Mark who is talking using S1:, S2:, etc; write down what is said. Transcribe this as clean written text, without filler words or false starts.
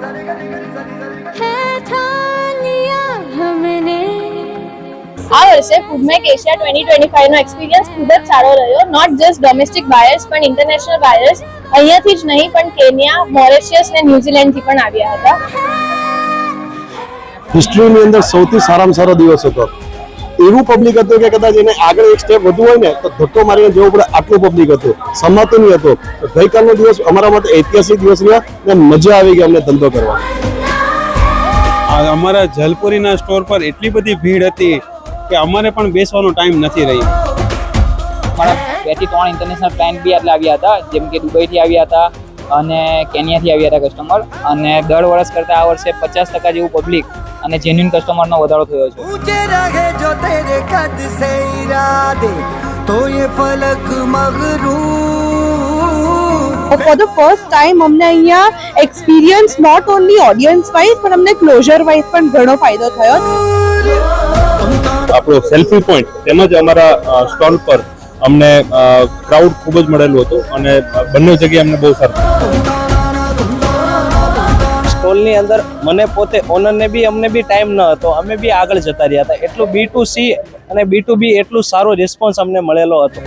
S1: આ વર્ષે ફૂડમેક એશિયા 2025 નો એક્સપિરિયન્સ ખૂબ જ સારો રહ્યો. નોટ જસ્ટ ડોમેસ્ટિક બાયર્સ પણ ઇન્ટરનેશનલ બાયર્સ અહીંયાથી જ નહીં પણ કેન્યા, મોરેશિયસ અને ન્યુઝીલેન્ડથી પણ આવ્યા હતા.
S2: હિસ્ટ્રીની અંદર સૌથી સારામાં સારો દિવસ હતો. એવું પબ્લિક હતું કે કદાચ એને આગળ એક સ્ટેપ વધુ હોય ને તો ધક્કો મારીને જવું પડે, આટલું પબ્લિક હતું. સમાતું નહીં હતું. ગઈકાલનો દિવસ અમારા માટે ઐતિહાસિક દિવસ રહ્યા અને મજા આવી ગઈ અમને ધંધો કરવા.
S3: અમારા જલપુરીના સ્ટોર પર એટલી બધી ભીડ હતી કે અમારે પણ બેસવાનો ટાઈમ નથી રહી.
S4: અમારા 2 થી 3 ઇન્ટરનેશનલ ક્લાયન્ટ બી એટલે આવ્યા હતા, જેમ કે દુબઈથી આવ્યા હતા અને કેન્યાથી આવ્યા હતા કસ્ટમર. અને દર વર્ષ કરતાં આ વર્ષે 50% જેવું પબ્લિક અને જેન્યુઇન કસ્ટમરનો વધારો થયો છે.
S5: For the first time हमने અહીંયા experience not only audience wise પણ हमने closure wise પણ ઘણો ફાયદો થયો.
S3: આપણો સેલ્ફી પોઈન્ટ તેમજ અમારા સ્ટોલ પર અમને ક્રાઉડ ખૂબ જ મળેલું હતું અને બંને જગ્યાએ અમને બહુ સારું.
S6: સ્ટોલની અંદર મને પોતે ઓનરને બી અમને બી ટાઈમ ન હતો, અમે બી આગળ જતા રહ્યા હતા. એટલું B2C અને B2B એટલું સારો રિસ્પોન્સ અમને મળેલો હતો.